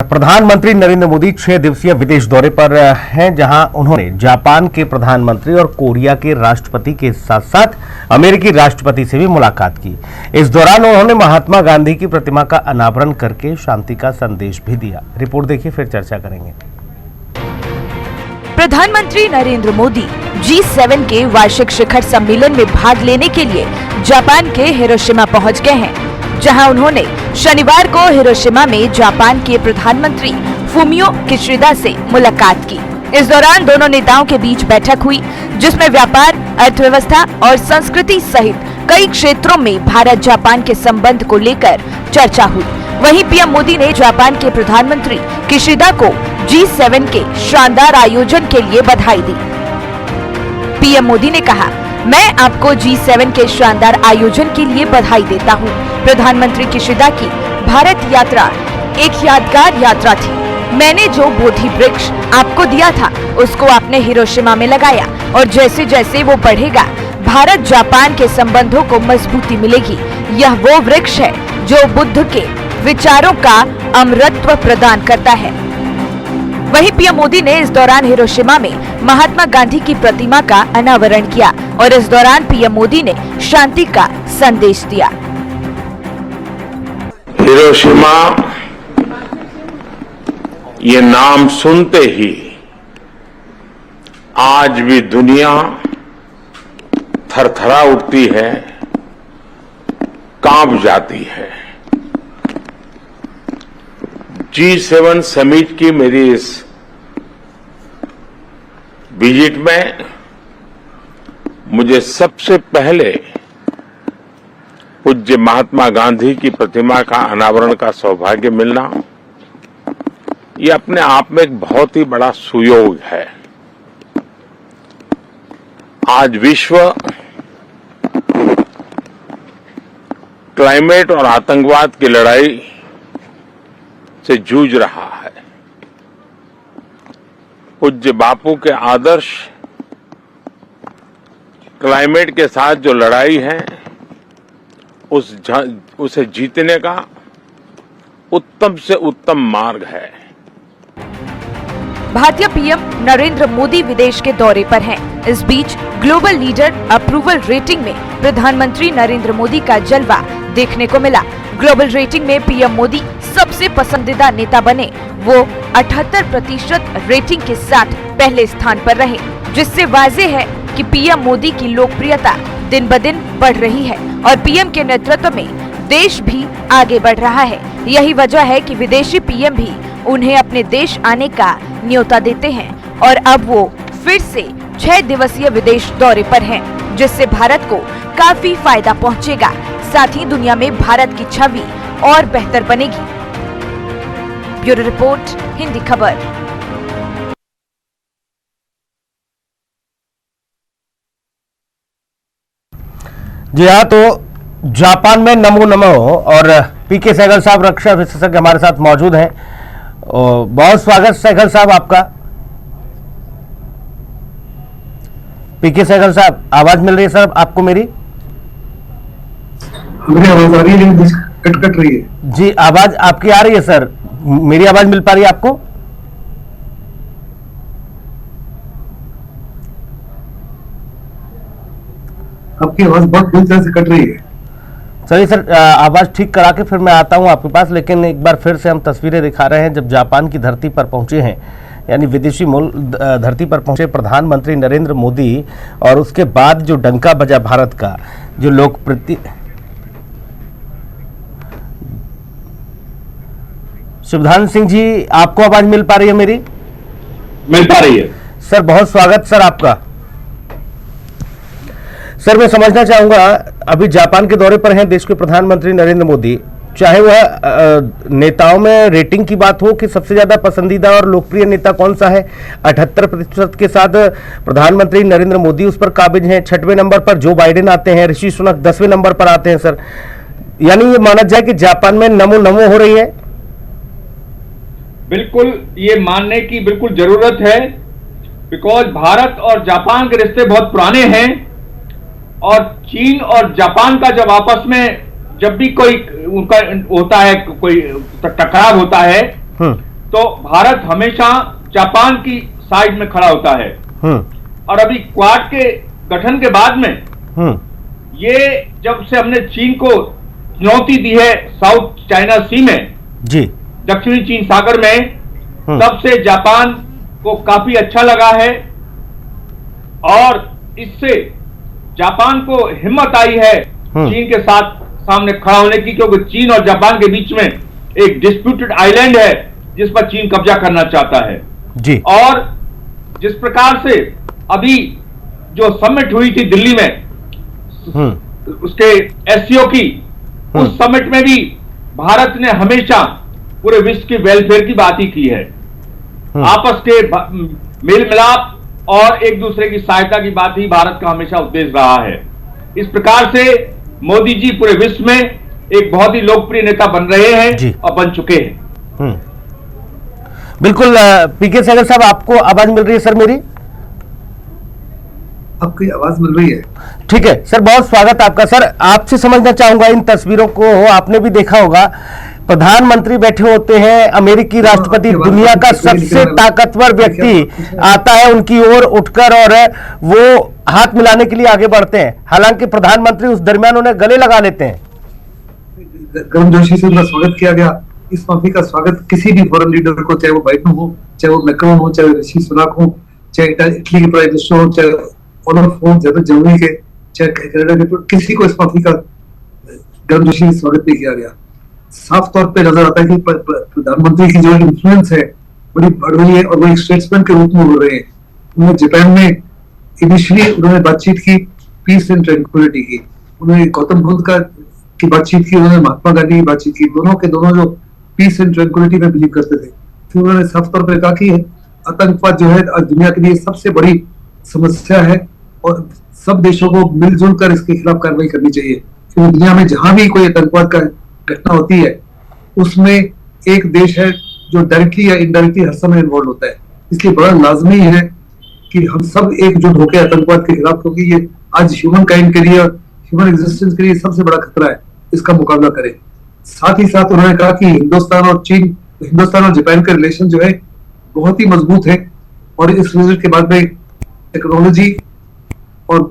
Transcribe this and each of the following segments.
प्रधानमंत्री नरेंद्र मोदी 6 दिवसीय विदेश दौरे पर हैं, जहां उन्होंने जापान के प्रधानमंत्री और कोरिया के राष्ट्रपति के साथ साथ अमेरिकी राष्ट्रपति से भी मुलाकात की। इस दौरान उन्होंने महात्मा गांधी की प्रतिमा का अनावरण करके शांति का संदेश भी दिया। रिपोर्ट देखिए, फिर चर्चा करेंगे। प्रधानमंत्री नरेंद्र मोदी G7 के वार्षिक शिखर सम्मेलन में भाग लेने के लिए जापान के हिरोशिमा पहुंच गए हैं, जहां उन्होंने शनिवार को हिरोशिमा में जापान के प्रधानमंत्री फुमियो किशिदा से मुलाकात की। इस दौरान दोनों नेताओं के बीच बैठक हुई, जिसमें व्यापार, अर्थव्यवस्था और संस्कृति सहित कई क्षेत्रों में भारत जापान के संबंध को लेकर चर्चा हुई। वहीं पीएम मोदी ने जापान के प्रधानमंत्री किशिदा को G7 के शानदार आयोजन के लिए बधाई दी। पीएम मोदी ने कहा, मैं आपको G7 के शानदार आयोजन के लिए बधाई देता हूं। प्रधानमंत्री किशिदा की भारत यात्रा एक यादगार यात्रा थी। मैंने जो बोधि वृक्ष आपको दिया था, उसको आपने हिरोशिमा में लगाया, और जैसे जैसे वो बढ़ेगा, भारत जापान के संबंधों को मजबूती मिलेगी। यह वो वृक्ष है जो बुद्ध के विचारों का अमरत्व प्रदान करता है। वहीं पीएम मोदी ने इस दौरान हिरोशिमा में महात्मा गांधी की प्रतिमा का अनावरण किया, और इस दौरान पीएम मोदी ने शांति का संदेश दिया। हिरोशिमा, ये नाम सुनते ही आज भी दुनिया थरथरा उठती है, कांप जाती है। G7 समिट की मेरी इस विजिट में मुझे सबसे पहले पूज्य महात्मा गांधी की प्रतिमा का अनावरण का सौभाग्य मिलना, ये अपने आप में एक बहुत ही बड़ा सुयोग है। आज विश्व क्लाइमेट और आतंकवाद की लड़ाई से जूझ रहा है। पूज्य बापू के आदर्श क्लाइमेट के साथ जो लड़ाई है, उसे जीतने का उत्तम से उत्तम मार्ग है। भारतीय पीएम नरेंद्र मोदी विदेश के दौरे पर हैं। इस बीच ग्लोबल लीडर अप्रूवल रेटिंग में प्रधानमंत्री नरेंद्र मोदी का जलवा देखने को मिला। ग्लोबल रेटिंग में पीएम मोदी सबसे पसंदीदा नेता बने। वो 78% रेटिंग के साथ पहले स्थान पर रहे, जिससे वाज़ेह है कि पीएम मोदी की लोकप्रियता दिन ब दिन बढ़ रही है और पीएम के नेतृत्व में देश भी आगे बढ़ रहा है। यही वजह है कि विदेशी पीएम भी उन्हें अपने देश आने का न्योता देते हैं, और अब वो फिर से 6 दिवसीय विदेश दौरे पर हैं, जिससे भारत को काफी फायदा पहुंचेगा। साथ ही दुनिया में भारत की छवि और बेहतर बनेगी। ब्यूरो रिपोर्ट, हिंदी खबर। जी हाँ, तो जापान में नमो नमो, और पीके सहगल साहब रक्षा विशेषज्ञ हमारे साथ मौजूद हैं। बहुत स्वागत सहगल साहब आपका। पीके सहगल साहब, आवाज मिल रही है सर आपको मेरी? मेरी आवाज आ रही है, लेकिन कट रही है। जी, आवाज आपकी आ रही है सर, मेरी आवाज मिल पा रही है आपको? आपकी आवाज बहुत बुरी तरह से कट रही है। चलिए सर, आवाज ठीक करा के फिर मैं आता हूं आपके पास, लेकिन एक बार फिर से हम तस्वीरें दिखा रहे हैं जब जापान की धरती पर पहुंचे हैं, यानी विदेशी धरती पर पहुंचे प्रधानमंत्री नरेंद्र मोदी, और उसके बाद जो डंका बजा भारत का, जो लोकप्रिय। शिवधान सिंह जी, आपको आवाज मिल पा रही है मेरी? मिल पा रही है सर, बहुत स्वागत सर आपका। सर, मैं समझना चाहूंगा, अभी जापान के दौरे पर हैं देश के प्रधानमंत्री नरेंद्र मोदी, चाहे वह नेताओं में रेटिंग की बात हो कि सबसे ज्यादा पसंदीदा और लोकप्रिय नेता कौन सा है, 78% के साथ प्रधानमंत्री नरेंद्र मोदी उस पर काबिज हैं। 6वें नंबर पर जो बाइडेन आते हैं, ऋषि सुनक 10वें नंबर पर आते हैं। सर, यानी ये माना जाए कि जापान में नमो नमो हो रही है? बिल्कुल, ये मानने की बिल्कुल जरूरत है, बिकॉज भारत और जापान के रिश्ते बहुत पुराने हैं, और चीन और जापान का जब आपस में जब भी कोई उनका होता है, कोई टकराव होता है, तो भारत हमेशा जापान की साइड में खड़ा होता है। और अभी क्वाड के गठन के बाद में ये जब से हमने चीन को चुनौती दी है साउथ चाइना सी में, जी, दक्षिणी चीन सागर में, तब से जापान को काफी अच्छा लगा है और इससे जापान को हिम्मत आई है चीन के साथ सामने खड़ा होने की, क्योंकि चीन और जापान के बीच में एक डिस्प्यूटेड आइलैंड है जिस पर चीन कब्जा करना चाहता है जी। और जिस प्रकार से अभी जो समिट हुई थी दिल्ली में उसके एससीओ की, उस समिट में भी भारत ने हमेशा पूरे विश्व के वेलफेयर की बात ही की है। आपस के मेल मिलाप और एक दूसरे की सहायता की बात ही भारत का हमेशा उद्देश्य रहा है। इस प्रकार से मोदी जी पूरे विश्व में एक बहुत ही लोकप्रिय नेता बन रहे हैं और बन चुके हैं। बिल्कुल। पीके सहगल साहब, आपको आवाज मिल रही है सर मेरी? आपकी आवाज मिल रही है? ठीक है सर, बहुत स्वागत आपका। सर, आपसे समझना चाहूंगा, इन तस्वीरों को आपने भी देखा होगा, प्रधानमंत्री बैठे होते हैं, अमेरिकी राष्ट्रपति, दुनिया का सबसे ताकतवर व्यक्ति आता है उनकी ओर उठकर और वो हाथ मिलाने के लिए आगे बढ़ते हैं। हालांकि प्रधानमंत्री उस दरमियान उन्हें गले लगा लेते हैं। गर्मजोशी से उनका स्वागत किया गया। इस मौके का स्वागत किसी भी फॉरेन लीडर को, चाहे वो बाइडेन हो, चाहे वो मैक्रोन हो, चाहे ऋषि सुनाक हो, चाहे इटली के प्राइम मिनिस्टर हो, चाहे ओलाफ हो, जर्मनी के, चाहे कनाडा के, किसी को इस मौके का गर्मजोशी से स्वागत नहीं किया गया। साफ तौर पे नजर आता है कि प्रधानमंत्री की जो इन्फ्लुएंस है बड़ी बढ़ रही है और वो एक स्टेट्समैन के रूप में उभर रहे हैं। उन्होंने जापान में इनिशियली उन्होंने बातचीत की पीस एंड ट्रैंक्विलिटी की, उन्होंने गौतम बुद्ध की बातचीत की, उन्होंने महात्मा गांधी की बातचीत की, दोनों के दोनों जो पीस एंड ट्रैंक्विलिटी में बिलीव करते थे। फिर उन्होंने साफ तौर पर कहा कि आतंकवाद जो है आज दुनिया के लिए सबसे बड़ी समस्या है और सब देशों को मिलजुल कर इसके खिलाफ कार्रवाई करनी चाहिए, क्योंकि दुनिया में जहां भी कोई आतंकवाद का घटना होती है उसमें एक देश है जो डायरेक्टली या इनडायरेक्टली हर समय इन्वॉल्व होता है। इसलिए बड़ा लाजमी है कि हम सब एकजुट होकर आतंकवाद के खिलाफ, क्योंकि ये आज ह्यूमन काइंड के लिए, ह्यूमन एग्जिस्टेंस के लिए सबसे बड़ा खतरा है, इसका मुकाबला करें। साथ ही साथ उन्होंने कहा कि हिंदुस्तान और जापान के रिलेशन जो है बहुत ही मजबूत है और इस विजिट के बाद में टेक्नोलॉजी और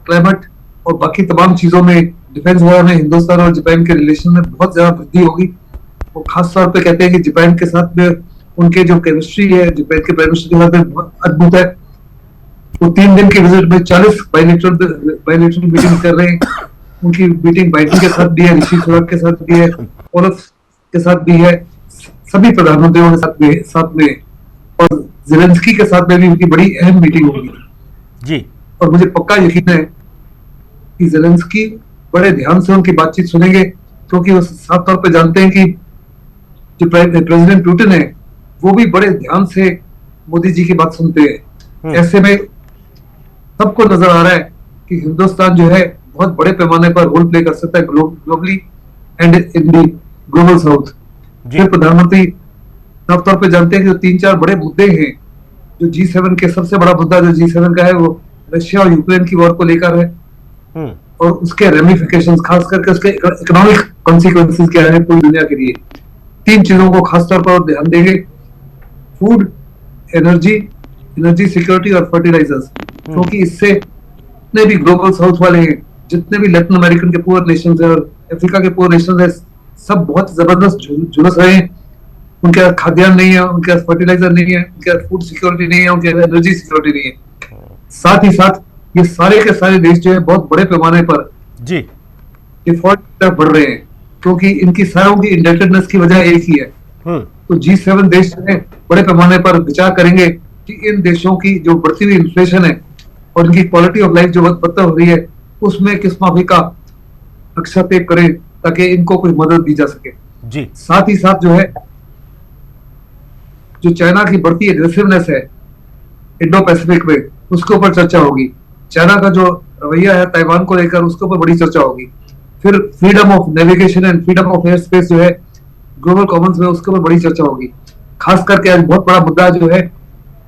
क्लाइमेट और बाकी तमाम चीजों में, डिफेंस वगैरह में हिंदुस्तान और जापान के रिलेशन में बहुत ज्यादा वृद्धि होगी। और खास तौर पे कहते हैं कि जापान के साथ में उनके जो केमिस्ट्री है जापान के प्राइम मिनिस्टर के साथ में बहुत अद्भुत है। वो 3 दिन के विजिट में 40 बायलैटरल मीटिंग कर रहे हैं। उनकी मीटिंग बाइडेन के साथ भी है, ऋषि सुनाक के साथ भी है, ओलाफ के साथ भी है, सभी प्रधानमंत्रियों के साथ में और ज़ेलेंस्की के साथ में भी उनकी बड़ी अहम मीटिंग होगी जी। और मुझे पक्का यकीन है कि ज़ेलेंस्की बड़े ध्यान से उनकी बातचीत सुनेंगे, क्योंकि वो साफ तौर पे जानते हैं कि जो प्रेसिडेंट पुतिन है वो भी बड़े ध्यान से मोदी जी की बात सुनते हैं। ऐसे में सबको नजर आ रहा है कि हिंदुस्तान जो है बहुत बड़े पैमाने पर रोल प्ले कर सकता है globally and in the global south. फिर प्रधानमंत्री साफ तौर पे जानते हैं कि जो 3-4 बड़े मुद्दे हैं, जो G7 के सबसे बड़ा मुद्दा जो G7 का है वो रशिया और यूक्रेन की वॉर को लेकर है और उसके रेमिफिकेशंस, खास करके उसके इकोनॉमिक कॉन्सिक्वेंसेस क्या है पूरी दुनिया के लिए। 3 चीजों को खास तौर पर ध्यान देंगे, फूड, एनर्जी सिक्योरिटी और फर्टिलाइजर्स, क्योंकि इससे जितने भी ग्लोबल साउथ वाले हैं, जितने भी लैटिन अमेरिकन के पुअर नेशंस हैं और अफ्रीका के पुअर नेशंस हैं, सब बहुत जबरदस्त झुलस रहे हैं। उनके पास खाद्यान्न नहीं है, उनके पास फर्टिलाइजर नहीं है, उनके पास फूड सिक्योरिटी नहीं है, उनके पास एनर्जी सिक्योरिटी नहीं है। साथ ही साथ ये सारे के सारे देश जो है बहुत बड़े पैमाने पर जी डिफॉल्ट तरफ बढ़ रहे हैं, क्योंकि इनकी सारों की इंडेटेडनेस की वजह एक ही है। तो G7 देश जो है बड़े पैमाने पर विचार करेंगे कि इन देशों की जो बढ़ती हुई इन्फ्लेशन है और इनकी क्वालिटी ऑफ लाइफ जो बदतर हो रही है, उसमें किस माफी का नक्शा तय करें ताकि इनको कोई मदद दी जा सके जी। साथ ही साथ जो है जो चाइना की बढ़ती एग्रेसिवनेस है इंडो पैसिफिक में, उसके ऊपर चर्चा होगी। चाइना का जो रवैया है ताइवान को लेकर, उसके ऊपर बड़ी चर्चा होगी। फिर freedom of navigation and freedom of air space जो है ग्लोबल कॉमन्स में, उसके ऊपर बड़ी चर्चा होगी। खास करके आज बहुत बड़ा मुद्दा जो है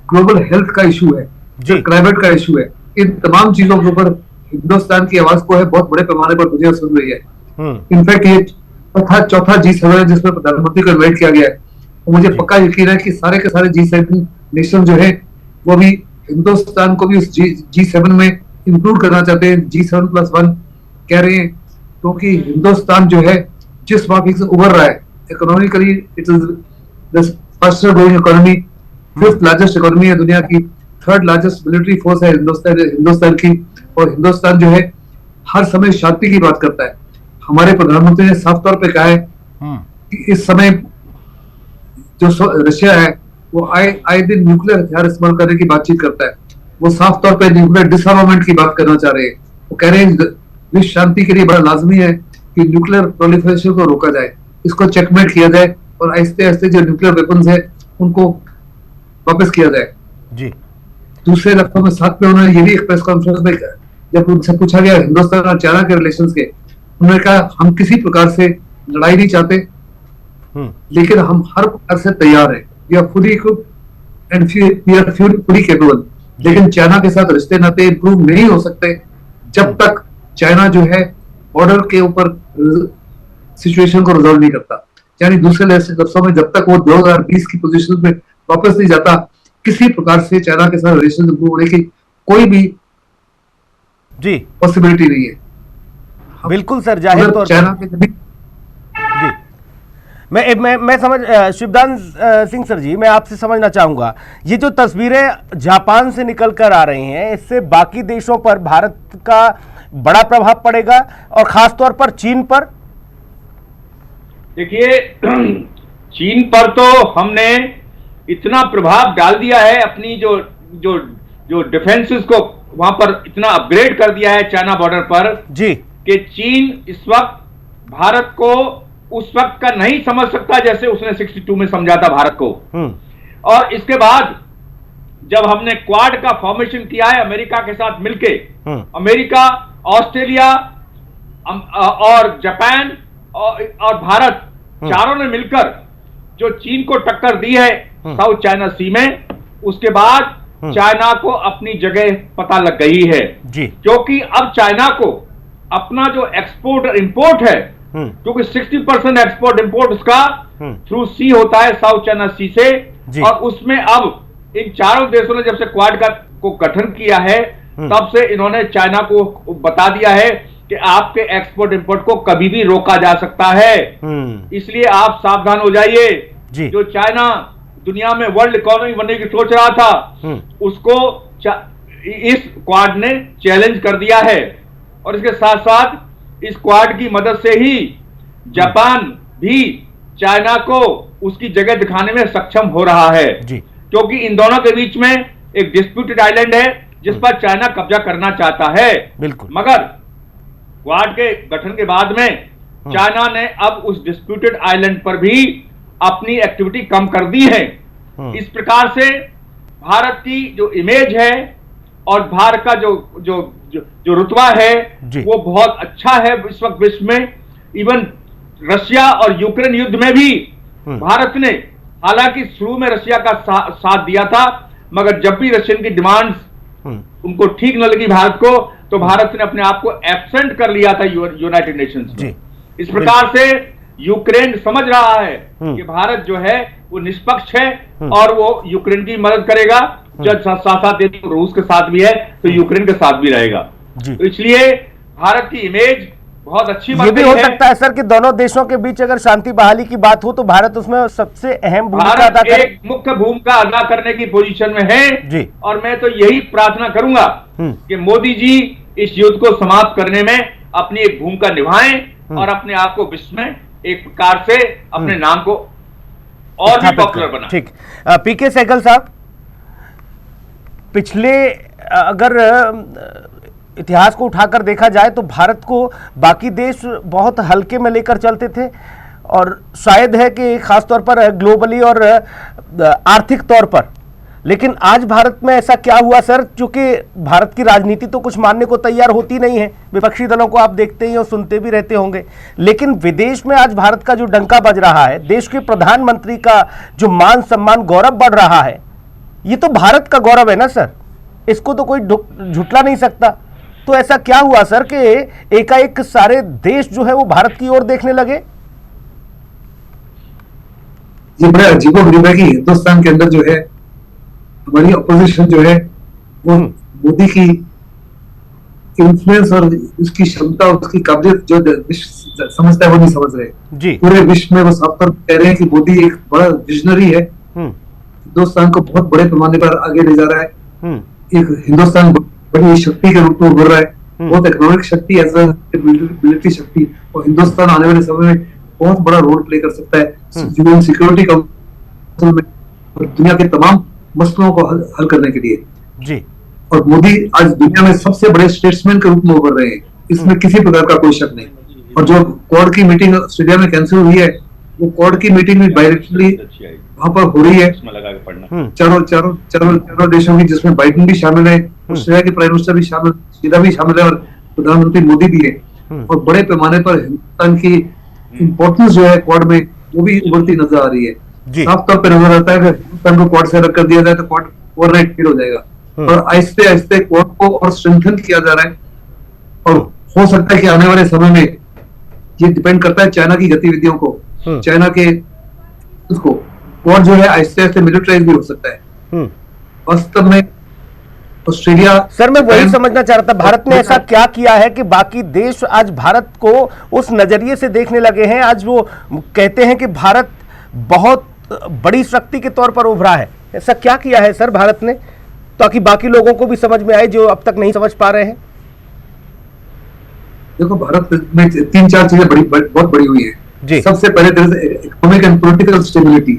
ग्लोबल हेल्थ का इशू है, जो क्लाइमेट का इशू है। इन तमाम चीजों के ऊपर हिंदुस्तान की आवाज को है बहुत बड़े पैमाने पर दुनिया सुन रही है। इनफैक्ट ये चौथा G7 है जिसमें प्रधानमंत्री को इन्वाइट किया गया है। और मुझे पक्का यकीन है कि सारे के सारे G7 नेशन जो है वो भी हिंदुस्तान को भी उस G7 में इंक्लूड करना चाहते हैं, G7+1 कह रहे हैं, क्योंकि हिंदुस्तान जो है जिस माफी से उभर रहा है economically, it is the faster growing economy, 5th largest economy है दुनिया की, 3rd लार्जेस्ट मिलिट्री फोर्स है हिंदुस्तान की, और हिंदुस्तान जो है हर समय शांति की बात करता है। हमारे प्रधानमंत्री ने साफ तौर पे कहा है कि इस समय जो रशिया है वो आए दिन न्यूक्लियर हथियार इस्तेमाल करने की बातचीत करता है। वो साफ तौर पे न्यूक्लियर डिसआर्मामेंट की बात करना चाह रहे हैं। वो कह रहे हैं विश्व शांति के लिए बड़ा लाजमी है कि न्यूक्लियर प्रोलिफरेशन को रोका जाए, इसको चेकमेट किया जाए और आहिस्ते आहिस्ते जो न्यूक्लियर वेपन्स है उनको वापस किया जाए जी। दूसरे लफ्जों में साथ में उन्होंने ये भी एक प्रेस कॉन्फ्रेंस में जब उनसे पूछा गया हिंदुस्तान और चाइना के रिलेशंस के, उन्होंने कहा हम किसी प्रकार से लड़ाई नहीं चाहते, लेकिन हम हर प्रकार से तैयार हैं, we are fully equipped and we are fully capable. लेकिन चाइना के साथ रिश्ते नाते इंप्रूव नहीं हो सकते जब तक चाइना जो है बॉर्डर के ऊपर सिचुएशन को रिजॉल्व नहीं करता। यानी दूसरे लफ्जों में जब तक वो 2020 की पोजीशन में वापस नहीं जाता, किसी प्रकार से चाइना के साथ रिलेशन इंप्रूव होने की कोई भी जी पॉसिबिलिटी नहीं है। बिल्कुल सर, जाहिर तौर चाइना के जी मैं समझ शिवदान सिंह सर जी, मैं आपसे समझना चाहूंगा, ये जो तस्वीरें जापान से निकल कर आ रही हैं, इससे बाकी देशों पर भारत का बड़ा प्रभाव पड़ेगा और खास तौर पर चीन पर? देखिए, चीन पर तो हमने इतना प्रभाव डाल दिया है, अपनी जो जो जो डिफेंसेस को वहां पर इतना अपग्रेड कर दिया है चाइना बॉर्डर पर जी, कि चीन इस वक्त भारत को उस वक्त का नहीं समझ सकता जैसे उसने 62 में समझा था भारत को। और इसके बाद जब हमने क्वाड का फॉर्मेशन किया है अमेरिका के साथ मिलके, अमेरिका, ऑस्ट्रेलिया और जापान और भारत चारों ने मिलकर जो चीन को टक्कर दी है साउथ चाइना सी में, उसके बाद चाइना को अपनी जगह पता लग गई है जी। क्योंकि अब चाइना को अपना जो एक्सपोर्ट और इंपोर्ट है, क्योंकि 60% एक्सपोर्ट इंपोर्ट उसका थ्रू सी होता है साउथ चाइना सी से, और उसमें अब इन चारों देशों ने जब से क्वाड को गठन किया है तब से इन्होंने चाइना को बता दिया है कि आपके एक्सपोर्ट इंपोर्ट को कभी भी रोका जा सकता है, इसलिए आप सावधान हो जाइए। जो चाइना दुनिया में वर्ल्ड इकोनॉमी बनने की सोच रहा था, उसको इस क्वाड ने चैलेंज कर दिया है। और इसके साथ साथ इस क्वाड की मदद से ही जापान भी चाइना को उसकी जगह दिखाने में सक्षम हो रहा है, क्योंकि इन दोनों के बीच में एक डिस्प्यूटेड आइलैंड है जिस पर चाइना कब्जा करना चाहता है। मगर क्वाड के गठन के बाद में चाइना ने अब उस डिस्प्यूटेड आइलैंड पर भी अपनी एक्टिविटी कम कर दी है। इस प्रकार से भारत की जो इमेज है और भारत का जो रुतबा है वो बहुत अच्छा है इस वक्त विश्व में। इवन रशिया और यूक्रेन युद्ध में भी भारत ने, हालांकि शुरू में रशिया का साथ दिया था, मगर जब भी रशियन की डिमांड्स उनको ठीक न लगी भारत को, तो भारत ने अपने आप को एब्सेंट कर लिया था यूनाइटेड नेशंस में। इस प्रकार से यूक्रेन समझ रहा है कि भारत जो है वो निष्पक्ष है और वो यूक्रेन की मदद करेगा, जब साथ यदि रूस के साथ भी है तो यूक्रेन के साथ भी रहेगा। तो इसलिए भारत की इमेज बहुत अच्छी बन गई है। ये भी हो सकता है सर कि दोनों देशों के बीच अगर शांति बहाली की बात हो तो भारत उसमें सबसे अहम भूमिका अदा करे, एक मुख्य भूमिका अदा करने की पोजीशन में है जी। और मैं तो यही प्रार्थना करूंगा कि मोदी जी इस युद्ध को समाप्त करने में अपनी एक भूमिका निभाएं और अपने आप को विश्व में एक प्रकार से अपने नाम को और भी पॉपुलर बना। ठीक, पीके सहगल साहब, पिछले अगर इतिहास को उठाकर देखा जाए तो भारत को बाकी देश बहुत हल्के में लेकर चलते थे, और शायद है कि खासतौर पर ग्लोबली और आर्थिक तौर पर। लेकिन आज भारत में ऐसा क्या हुआ सर, क्योंकि भारत की राजनीति तो कुछ मानने को तैयार होती नहीं है, विपक्षी दलों को आप देखते ही और सुनते भी रहते होंगे, लेकिन विदेश में आज भारत का जो डंका बज रहा है, देश के प्रधानमंत्री का जो मान सम्मान गौरव बढ़ रहा है, ये तो भारत का गौरव है ना सर, इसको तो कोई झुटला नहीं सकता। तो ऐसा क्या हुआ सर कि एकाएक सारे देश जो है वो भारत की ओर देखने लगे? ये बड़ा अजीबोगरीब है कि हिंदुस्तान के अंदर जो है हमारी अपोजिशन जो है वो मोदी की इन्फ्लुएंस और उसकी क्षमता, उसकी काबिलियत जो विश्व समझता है वो नहीं समझ रहे जी। पूरे विश्व में वो साफ तौर पर कह रहे हैं कि मोदी एक बड़ा विजनरी है, हिंदुस्तान को बहुत बड़े पैमाने पर आगे ले जा रहा है, एक हिंदुस्तान बड़ी शक्ति के रूप में उभर रहा है, बहुत इकोनॉमिक शक्ति एज मिलिट्री शक्ति, और हिंदुस्तान आने वाले समय में बहुत बड़ा रोल प्ले कर सकता है यूएन सिक्योरिटी काउंसिल में और दुनिया के तमाम मसलों को हल करने के लिए जी। और मोदी आज दुनिया में सबसे बड़े स्टेट्समैन के रूप में उभर रहे हैं, इसमें किसी प्रकार का कोई शक नहीं। और जो क्वाड की मीटिंग ऑस्ट्रेलिया में कैंसिल हुई है, वो क्वाड की मीटिंग में डायरेक्टली वहां पर हो रही है चारों देशों की, जिसमें बाइडेन भी शामिल है, ऑस्ट्रेलिया के प्राइम मिनिस्टर भी शामिल, सीधा भी शामिल है और प्रधानमंत्री मोदी भी है। और बड़े पैमाने पर हिंदुस्तान की इम्पोर्टेंस जो है क्वाड में वो भी उभरती नजर आ रही है। साफ तौर पर नजर आता है कि हिंदुस्तान को क्वाड से अलग कर दिया जाए तो क्वाड ओवरनाइट फेल हो जाएगा, और आहिस्ते आहिस्ते क्वाड को और स्ट्रेंथन किया जा रहा है। और हो सकता है कि आने वाले समय में ये डिपेंड करता है चाइना की गतिविधियों को, चाइना के उसको क्वाड जो है आहिस्ते आहिस्ते मिलिटराइज भी हो सकता है। वास्तव में ऑस्ट्रेलिया, सर मैं वही समझना चाह रहा था, भारत ने ऐसा क्या किया है कि बाकी देश आज भारत को उस नजरिए से देखने लगे हैं? आज वो कहते हैं कि भारत बहुत बड़ी शक्ति के तौर पर उभरा है। ऐसा क्या किया है सर भारत ने ताकि बाकी लोगों को भी समझ में आए जो अब तक नहीं समझ पा रहे हैं? देखो, भारत में 3-4 चीजें बहुत बड़ी हुई है। सबसे पहले economic and political stability,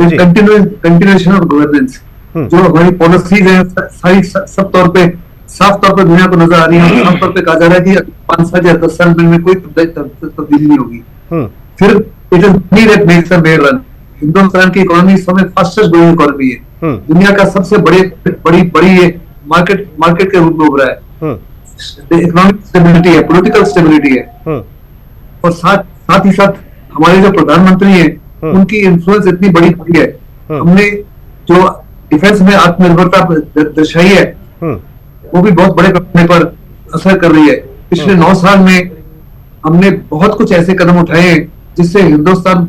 continuation of governance, जो हमारी पॉलिसीज है सारी साफ तौर पे दुनिया को नजर आ रही है, साफ तौर पे कहा जा रहा है कि 5 साल या 10 साल में कोई तब्दीली नहीं होगी। फिर it is need at makes a made run. Hindustan की इकोनॉमी इस समय फास्टेस्ट ग्रोइंग इकोनॉमी है, दुनिया का सबसे बड़ी मार्केट के रूप में उभरा है। इकोनॉमिक स्टेबिलिटी है, पॉलिटिकल स्टेबिलिटी है, और साथ ही साथ हमारे जो प्रधानमंत्री है उनकी इन्फ्लुएंस इतनी बड़ी हुई है। हमने जो डिफेंस में आत्मनिर्भरता दर्शाई है वो भी बहुत बड़े पैमाने पर असर कर रही है। पिछले 9 साल में हमने बहुत कुछ ऐसे कदम उठाए हैं जिससे हिंदुस्तान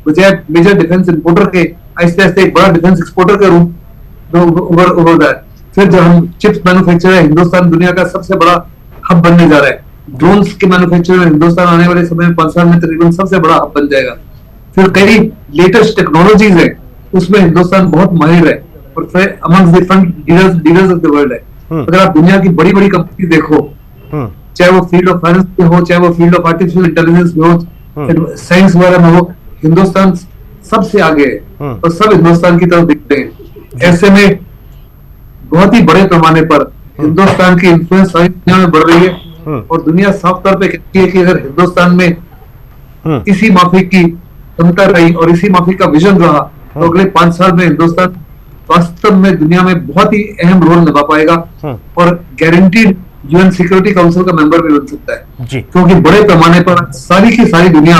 बजाय मेजर डिफेंस इंपोर्टर के आहिस्ते आहिस्ते एक बड़ा डिफेंस एक्सपोर्टर के रूप में उभर रहा है। फिर जब हम चिप्स मैन्युफैक्चरर है, हिंदुस्तान दुनिया का सबसे बड़ा हब बनने जा रहा है। ड्रोन्स के मैन्युफैक्चर में हिंदुस्तान आने वाले समय में 5 साल में तकरीबन सबसे बड़ा हब बन जाएगा। फिर कई लेटेस्ट टेक्नोलॉजीज है उसमें हिंदुस्तान बहुत माहिर है और फिर among different leaders of the world है। अगर आप दुनिया की बड़ी बड़ी कंपनी देखो, चाहे वो फील्ड ऑफ फाइनेंस में हो, चाहे वो फील्ड ऑफ आर्टिफिशियल इंटेलिजेंस में हो, साइंस वगैरह में हो, हिंदुस्तान सबसे आगे है और सब हिंदुस्तान की तरफ देखते हैं। ऐसे में बहुत ही बड़े पैमाने पर हिंदुस्तान की इन्फ्लुएंस सारी दुनिया में बढ़ रही है और दुनिया साफ तौर पे कहती है कि अगर हिंदुस्तान में इसी माफिक की क्षमता रही और इसी माफिक का विजन रहा तो अगले 5 साल में हिंदुस्तान वास्तव में दुनिया में बहुत ही अहम रोल निभा पाएगा और गारंटीड यूएन सिक्योरिटी काउंसिल का मेंबर भी बन सकता है। क्योंकि बड़े पैमाने पर सारी की सारी दुनिया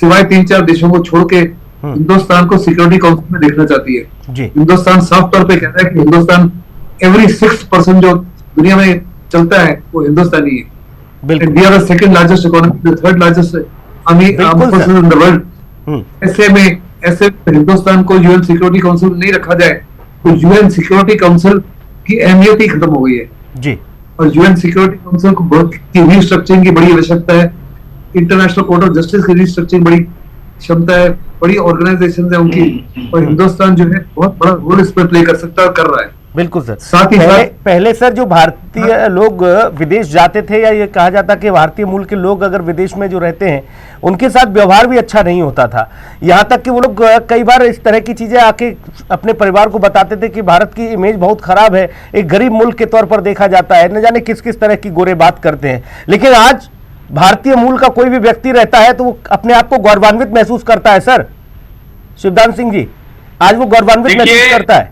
सिवाय 3-4 देशों को छोड़ के हिंदुस्तान को सिक्योरिटी काउंसिल में देखना चाहती है। हिंदुस्तान साफ तौर पे कहता है कि हिंदुस्तान एवरी 6% जो दुनिया में चलता है वो हिंदुस्तानी है। We are the second largest economy, the third largest army forces in the world. ऐसे हिंदुस्तान को यूएन सिक्योरिटी काउंसिल में नहीं रखा जाए तो यूएन सिक्योरिटी काउंसिल की अहमियत ही खत्म हो गई है जी। और यूएन सिक्योरिटी काउंसिल को बहुत की रीस्ट्रक्चरिंग की बड़ी आवश्यकता है। इंटरनेशनल कोर्ट ऑफ जस्टिस की रीस्ट्रक्चरिंग बड़ी क्षमता है, बड़ी ऑर्गेनाइजेशन है उनकी, और हिंदुस्तान जो है बहुत बड़ा रोल इस पर प्ले कर सकता है और कर रहा है। बिल्कुल सर। साथ ही पहले सर जो भारतीय लोग विदेश जाते थे, या ये कहा जाता कि भारतीय मूल के लोग अगर विदेश में जो रहते हैं उनके साथ व्यवहार भी अच्छा नहीं होता था, यहाँ तक कि वो लोग कई बार इस तरह की चीजें आके अपने परिवार को बताते थे कि भारत की इमेज बहुत खराब है, एक गरीब मुल्क के तौर पर देखा जाता है, न जाने किस किस तरह की गोरे बात करते हैं। लेकिन आज भारतीय मूल का कोई भी व्यक्ति रहता है तो वो अपने आप को गौरवान्वित महसूस करता है। सर शिवदान सिंह जी, आज वो गौरवान्वित महसूस करता है।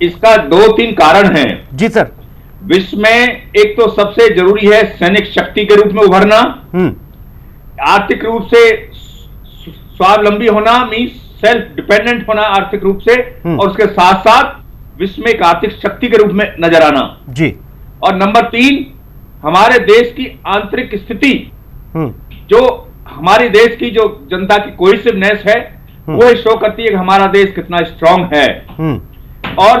इसका 2-3 कारण हैं। जी सर। विश्व में एक तो सबसे जरूरी है सैनिक शक्ति के रूप में उभरना, आर्थिक रूप से स्वावलंबी होना, मींस सेल्फ डिपेंडेंट होना आर्थिक रूप से, और उसके साथ साथ विश्व में एक आर्थिक शक्ति के रूप में नजर आना जी। और नंबर 3, हमारे देश की आंतरिक स्थिति, जो हमारे देश की जो जनता की कोहेसिवनेस है वो शो करती है कि हमारा देश कितना स्ट्रांग है। और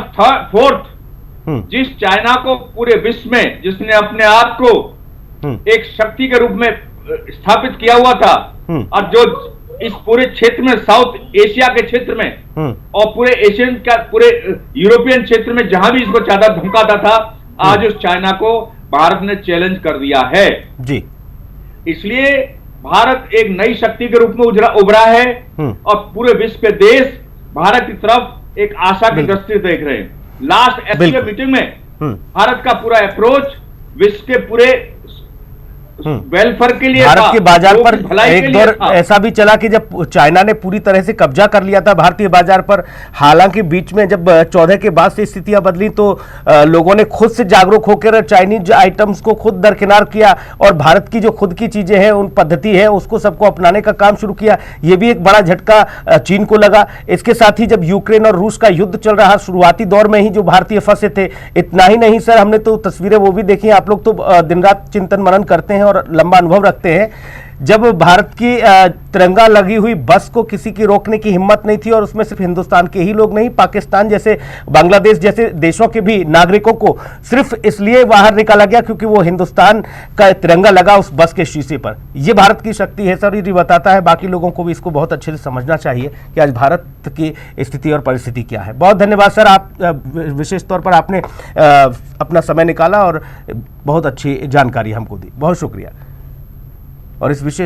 फोर्थ, जिस चाइना को पूरे विश्व में जिसने अपने आप को एक शक्ति के रूप में स्थापित किया हुआ था, और जो इस पूरे क्षेत्र में, साउथ एशिया के क्षेत्र में और पूरे एशियन का, पूरे यूरोपियन क्षेत्र में जहां भी इसको ज्यादा धमकाता था, आज उस चाइना को भारत ने चैलेंज कर दिया है जी। इसलिए भारत एक नई शक्ति के रूप में उभरा है और पूरे विश्व के देश भारत की तरफ एक आशा की दृष्टि देख रहे हैं। लास्ट एससीओ मीटिंग में भारत का पूरा अप्रोच विश्व के पूरे वेलफेयर के लिए भारत के बाजार पर एक दौर ऐसा भी चला कि जब चाइना ने पूरी तरह से कब्जा कर लिया था भारतीय बाजार पर। हालांकि बीच में जब 14 के बाद से स्थितियां बदली तो लोगों ने खुद से जागरूक होकर चाइनीज आइटम्स को खुद दरकिनार किया और भारत की जो खुद की चीजें हैं, उन पद्धति है, उसको सबको अपनाने का काम शुरू किया। ये भी एक बड़ा झटका चीन को लगा। इसके साथ ही जब यूक्रेन और रूस का युद्ध चल रहा, शुरुआती दौर में ही जो भारतीय फंसे थे, इतना ही नहीं सर, हमने तो तस्वीरें वो भी देखी। आप लोग तो दिन रात चिंतन मनन करते हैं और लंबा अनुभव रखते हैं। जब भारत की तिरंगा लगी हुई बस को किसी की रोकने की हिम्मत नहीं थी और उसमें सिर्फ हिंदुस्तान के ही लोग नहीं, पाकिस्तान जैसे, बांग्लादेश जैसे देशों के भी नागरिकों को सिर्फ इसलिए बाहर निकाला गया क्योंकि वो हिंदुस्तान का तिरंगा लगा उस बस के शीशे पर। यह भारत की शक्ति है सर। ये बताता है बाकी लोगों को भी इसको बहुत अच्छे से समझना चाहिए कि आज भारत की स्थिति और परिस्थिति क्या है। बहुत धन्यवाद सर, आप विशेष तौर पर आपने अपना समय निकाला और बहुत अच्छी जानकारी हमको दी। बहुत शुक्रिया। और इस विशेष